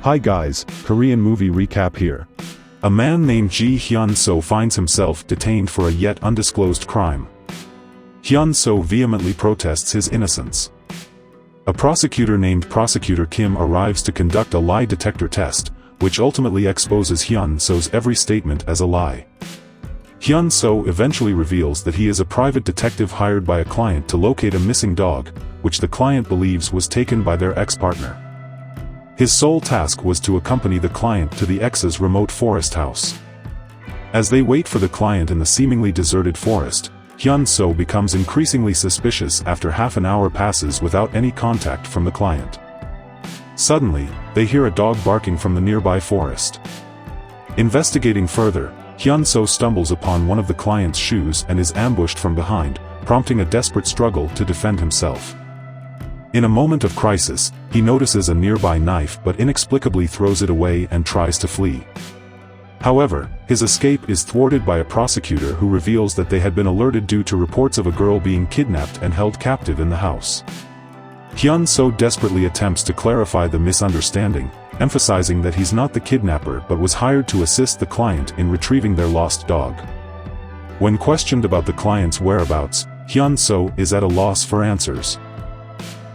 Hi guys, Korean movie recap here. A man named Ji Hyun-so finds himself detained for a yet undisclosed crime. Hyun-so vehemently protests his innocence. A prosecutor named Prosecutor Kim arrives to conduct a lie detector test, which ultimately exposes Hyun-so's every statement as a lie. Hyun-so eventually reveals that he is a private detective hired by a client to locate a missing dog, which the client believes was taken by their ex-partner. His sole task was to accompany the client to the ex's remote forest house. As they wait for the client in the seemingly deserted forest, Hyun-so becomes increasingly suspicious after half an hour passes without any contact from the client. Suddenly, they hear a dog barking from the nearby forest. Investigating further, Hyun-so stumbles upon one of the client's shoes and is ambushed from behind, prompting a desperate struggle to defend himself. In a moment of crisis, he notices a nearby knife but inexplicably throws it away and tries to flee. However, his escape is thwarted by a prosecutor who reveals that they had been alerted due to reports of a girl being kidnapped and held captive in the house. Hyun-so desperately attempts to clarify the misunderstanding, emphasizing that he's not the kidnapper but was hired to assist the client in retrieving their lost dog. When questioned about the client's whereabouts, Hyun-so is at a loss for answers.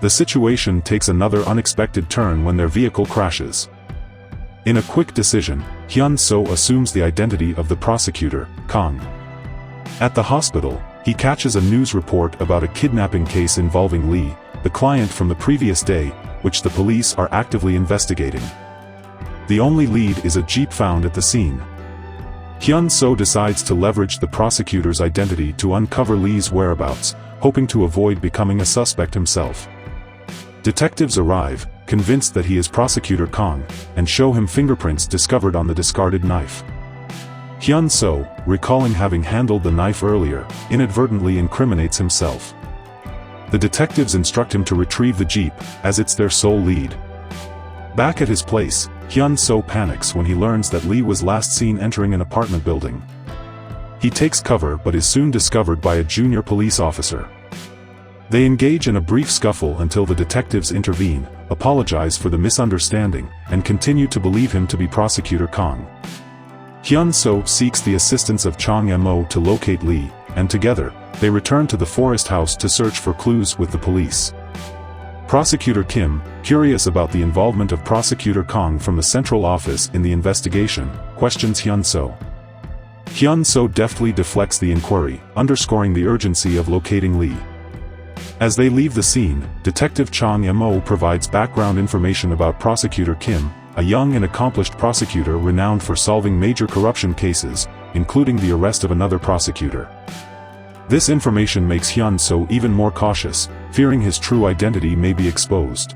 The situation takes another unexpected turn when their vehicle crashes. In a quick decision, Hyun-so assumes the identity of the prosecutor, Kang. At the hospital, he catches a news report about a kidnapping case involving Lee, the client from the previous day, which the police are actively investigating. The only lead is a jeep found at the scene. Hyun-so decides to leverage the prosecutor's identity to uncover Lee's whereabouts, hoping to avoid becoming a suspect himself. Detectives arrive, convinced that he is Prosecutor Kang, and show him fingerprints discovered on the discarded knife. Hyun-so, recalling having handled the knife earlier, inadvertently incriminates himself. The detectives instruct him to retrieve the jeep, as it's their sole lead. Back at his place, Hyun-so panics when he learns that Lee was last seen entering an apartment building. He takes cover but is soon discovered by a junior police officer. They engage in a brief scuffle until the detectives intervene, apologize for the misunderstanding, and continue to believe him to be Prosecutor Kang. Hyun-so seeks the assistance of Chang Mo to locate Lee, and together, they return to the forest house to search for clues with the police. Prosecutor Kim, curious about the involvement of Prosecutor Kang from the central office in the investigation, questions Hyun-so. Hyun-so deftly deflects the inquiry, underscoring the urgency of locating Lee. As they leave the scene, Detective Chang Mo provides background information about Prosecutor Kim, a young and accomplished prosecutor renowned for solving major corruption cases, including the arrest of another prosecutor. This information makes Hyun-so even more cautious, fearing his true identity may be exposed.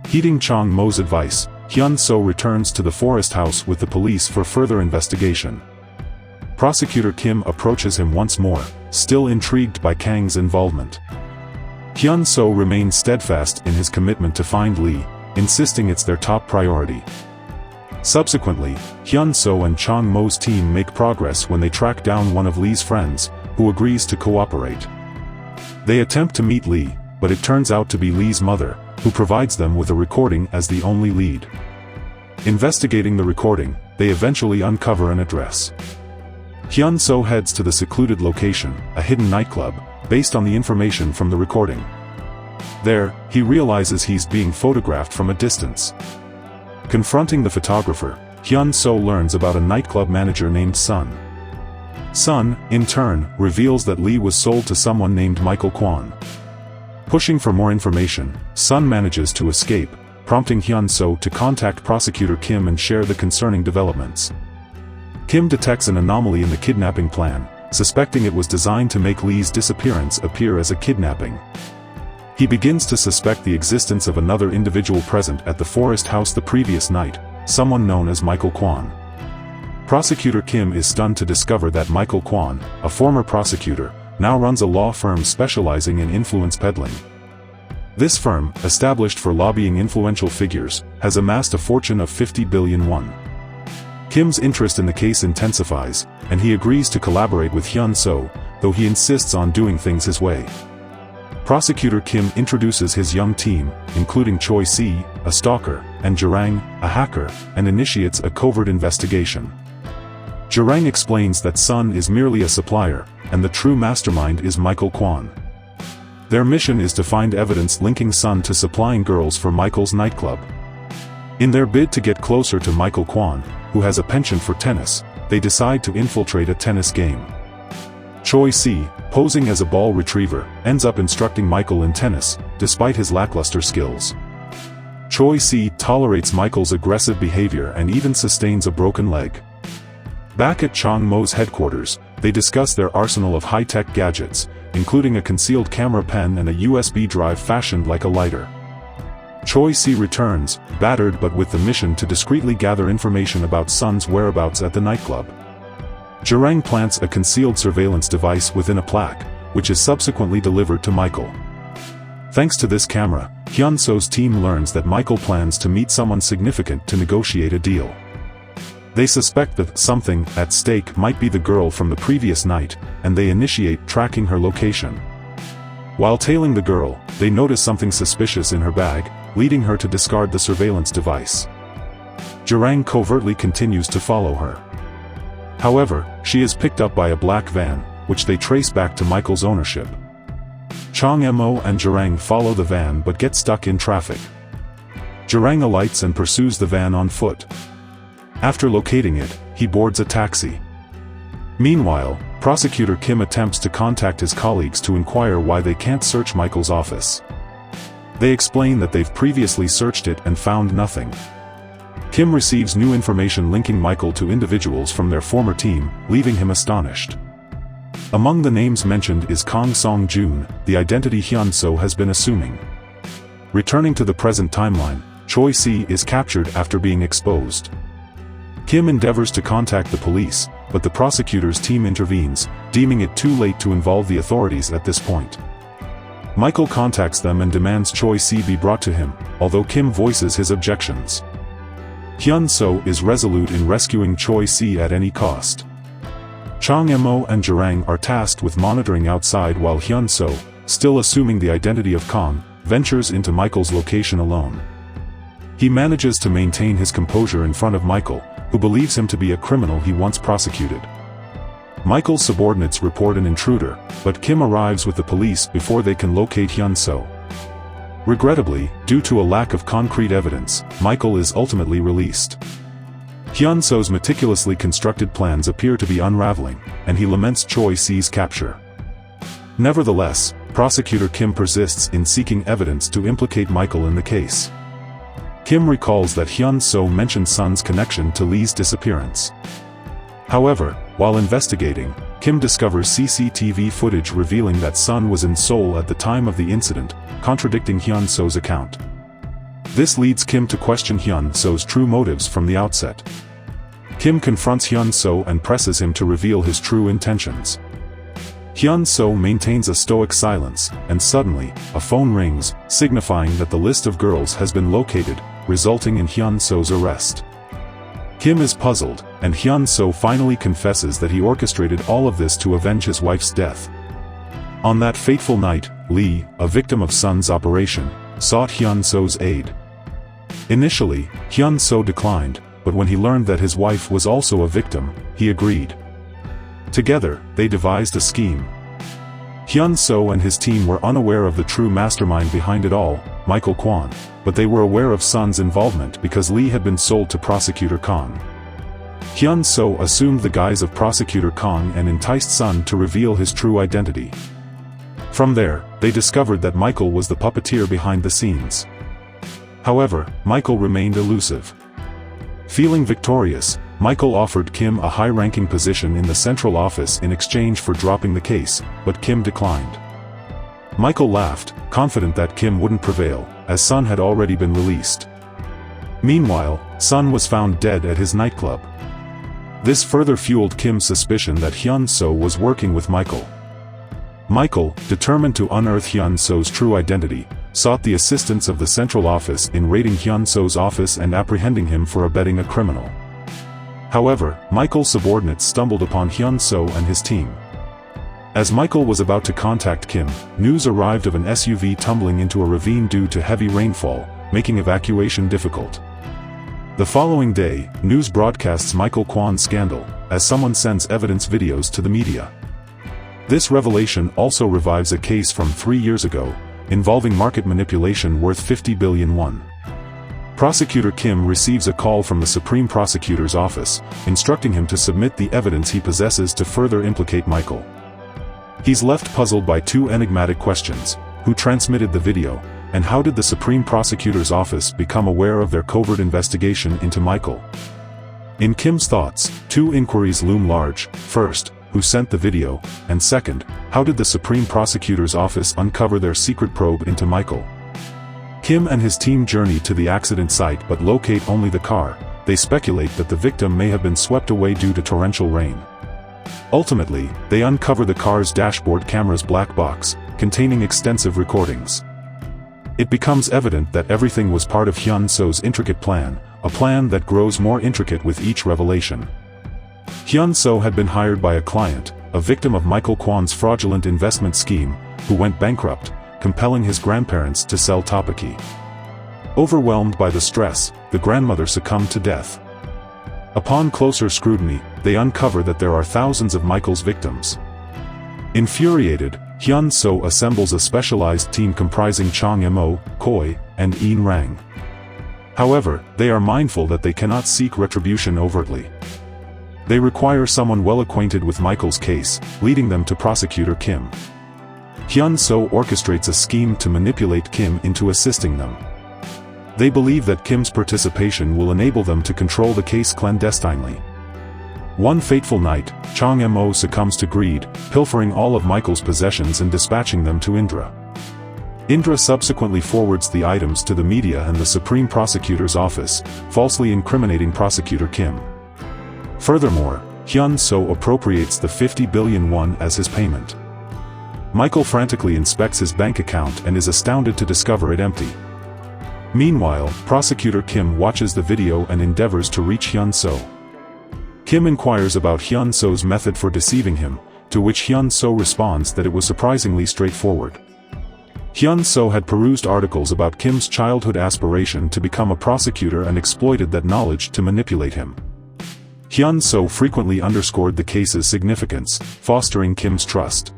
Heeding Chang Mo's advice, Hyun-so returns to the forest house with the police for further investigation. Prosecutor Kim approaches him once more, still intrigued by Kang's involvement. Hyun-so remains steadfast in his commitment to find Lee, insisting it's their top priority. Subsequently, Hyun-so and Chang Mo's team make progress when they track down one of Lee's friends, who agrees to cooperate. They attempt to meet Lee, but it turns out to be Lee's mother, who provides them with a recording as the only lead. Investigating the recording, they eventually uncover an address. Hyun-so heads to the secluded location, a hidden nightclub, based on the information from the recording. There, he realizes he's being photographed from a distance. Confronting the photographer, Hyun-so learns about a nightclub manager named Sun. Sun, in turn, reveals that Lee was sold to someone named Michael Kwan. Pushing for more information, Sun manages to escape, prompting Hyun-so to contact Prosecutor Kim and share the concerning developments. Kim detects an anomaly in the kidnapping plan, suspecting it was designed to make Lee's disappearance appear as a kidnapping. He begins to suspect the existence of another individual present at the forest house the previous night, someone known as Michael Kwan. Prosecutor Kim is stunned to discover that Michael Kwan, a former prosecutor, now runs a law firm specializing in influence peddling. This firm, established for lobbying influential figures, has amassed a fortune of 50 billion won. Kim's interest in the case intensifies, and he agrees to collaborate with Hyun-so, though he insists on doing things his way. Prosecutor Kim introduces his young team, including Choi Si, a stalker, and Jarang, a hacker, and initiates a covert investigation. Jarang explains that Sun is merely a supplier, and the true mastermind is Kyo-hwan. Their mission is to find evidence linking Sun to supplying girls for Michael's nightclub. In their bid to get closer to Kyo-hwan, who has a penchant for tennis, they decide to infiltrate a tennis game. Choi-si, posing as a ball retriever, ends up instructing Michael in tennis, despite his lackluster skills. Choi-si tolerates Michael's aggressive behavior and even sustains a broken leg. Back at Chang-mo's headquarters, they discuss their arsenal of high-tech gadgets, including a concealed camera pen and a USB drive fashioned like a lighter. Choi-si returns, battered but with the mission to discreetly gather information about Sun's whereabouts at the nightclub. Jarang plants a concealed surveillance device within a plaque, which is subsequently delivered to Michael. Thanks to this camera, Hyun-so's team learns that Michael plans to meet someone significant to negotiate a deal. They suspect that something at stake might be the girl from the previous night, and they initiate tracking her location. While tailing the girl, they notice something suspicious in her bag, leading her to discard the surveillance device. Jarang covertly continues to follow her. However, she is picked up by a black van, which they trace back to Michael's ownership. Chang-mo and Jarang follow the van but get stuck in traffic. Jarang alights and pursues the van on foot. After locating it, he boards a taxi. Meanwhile, prosecutor Kim attempts to contact his colleagues to inquire why they can't search Michael's office. They explain that they've previously searched it and found nothing. Kim receives new information linking Michael to individuals from their former team, leaving him astonished. Among the names mentioned is Kang Song-joon, the identity Hyun-so has been assuming. Returning to the present timeline, Choi-si is captured after being exposed. Kim endeavors to contact the police, but the prosecutor's team intervenes, deeming it too late to involve the authorities at this point. Michael contacts them and demands Choi-si be brought to him, although Kim voices his objections. Hyun-so is resolute in rescuing Choi-si at any cost. Chang-mo and Jarang are tasked with monitoring outside while Hyun-so, still assuming the identity of Kang, ventures into Michael's location alone. He manages to maintain his composure in front of Michael, who believes him to be a criminal he once prosecuted. Michael's subordinates report an intruder, but Kim arrives with the police before they can locate Hyun-so. Regrettably, due to a lack of concrete evidence, Michael is ultimately released. Hyun-so's meticulously constructed plans appear to be unraveling, and he laments Choi-si's capture. Nevertheless, prosecutor Kim persists in seeking evidence to implicate Michael in the case. Kim recalls that Hyun-so mentioned Sun's connection to Lee's disappearance. However, while investigating, Kim discovers CCTV footage revealing that Sun was in Seoul at the time of the incident, contradicting Hyun-so's account. This leads Kim to question Hyun-so's true motives from the outset. Kim confronts Hyun-so and presses him to reveal his true intentions. Hyun-so maintains a stoic silence, and suddenly, a phone rings, signifying that the list of girls has been located, resulting in Hyun-so's arrest. Kim is puzzled, and Hyun-so finally confesses that he orchestrated all of this to avenge his wife's death. On that fateful night, Lee, a victim of Sun's operation, sought Hyun-so's aid. Initially, Hyun-so declined, but when he learned that his wife was also a victim, he agreed. Together, they devised a scheme. Hyun-so and his team were unaware of the true mastermind behind it all, Kyo-hwan, but they were aware of Sun's involvement because Lee had been sold to Prosecutor Kang. Hyun-so assumed the guise of Prosecutor Kang and enticed Sun to reveal his true identity. From there, they discovered that Michael was the puppeteer behind the scenes. However, Michael remained elusive. Feeling victorious, Michael offered Kim a high-ranking position in the central office in exchange for dropping the case, but Kim declined. Michael laughed, confident that Kim wouldn't prevail, as Sun had already been released. Meanwhile, Sun was found dead at his nightclub. This further fueled Kim's suspicion that Hyun-so was working with Michael. Michael, determined to unearth Hyun-so's true identity, sought the assistance of the central office in raiding Hyun-so's office and apprehending him for abetting a criminal. However, Michael's subordinates stumbled upon Hyun-so and his team. As Michael was about to contact Kim, news arrived of an SUV tumbling into a ravine due to heavy rainfall, making evacuation difficult. The following day, news broadcasts Michael Kwan's scandal, as someone sends evidence videos to the media. This revelation also revives a case from 3 years ago, involving market manipulation worth 50 billion won. Prosecutor Kim receives a call from the Supreme Prosecutor's office, instructing him to submit the evidence he possesses to further implicate Michael. He's left puzzled by two enigmatic questions: who transmitted the video, and how did the Supreme Prosecutor's office become aware of their covert investigation into Michael? In Kim's thoughts, two inquiries loom large: first, who sent the video, and second, how did the Supreme Prosecutor's office uncover their secret probe into Michael? Kim and his team journey to the accident site but locate only the car. They speculate that the victim may have been swept away due to torrential rain. Ultimately, they uncover the car's dashboard camera's black box, containing extensive recordings. It becomes evident that everything was part of Hyun-so's intricate plan, a plan that grows more intricate with each revelation. Hyun-so had been hired by a client, a victim of Michael Kwan's fraudulent investment scheme, who went bankrupt, compelling his grandparents to sell tteokbokki. Overwhelmed by the stress, the grandmother succumbed to death. Upon closer scrutiny, they uncover that there are thousands of Michael's victims. Infuriated, Hyun-so assembles a specialized team comprising Chang Mo, Koi, and In Rang. However, they are mindful that they cannot seek retribution overtly. They require someone well acquainted with Michael's case, leading them to Prosecutor Kim. Hyun-so orchestrates a scheme to manipulate Kim into assisting them. They believe that Kim's participation will enable them to control the case clandestinely. One fateful night, Chang Mo succumbs to greed, pilfering all of Michael's possessions and dispatching them to Indra. Indra subsequently forwards the items to the media and the Supreme Prosecutor's office, falsely incriminating Prosecutor Kim. Furthermore, Hyun-so appropriates the 50 billion won as his payment. Michael frantically inspects his bank account and is astounded to discover it empty. Meanwhile, Prosecutor Kim watches the video and endeavors to reach Hyun-so. Kim inquires about Hyun-so's method for deceiving him, to which Hyun-so responds that it was surprisingly straightforward. Hyun-so had perused articles about Kim's childhood aspiration to become a prosecutor and exploited that knowledge to manipulate him. Hyun-so frequently underscored the case's significance, fostering Kim's trust.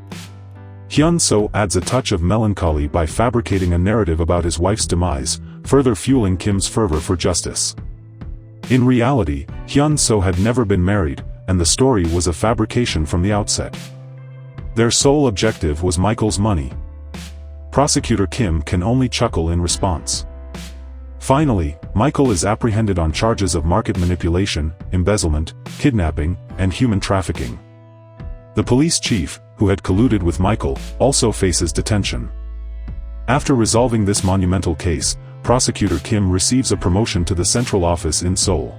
Hyun-so adds a touch of melancholy by fabricating a narrative about his wife's demise, further fueling Kim's fervor for justice. In reality, Hyun-so had never been married, and the story was a fabrication from the outset. Their sole objective was Michael's money. Prosecutor Kim can only chuckle in response. Finally, Michael is apprehended on charges of market manipulation, embezzlement, kidnapping, and human trafficking. The police chief, who had colluded with Michael, also faces detention. After resolving this monumental case, Prosecutor Kim receives a promotion to the central office in Seoul.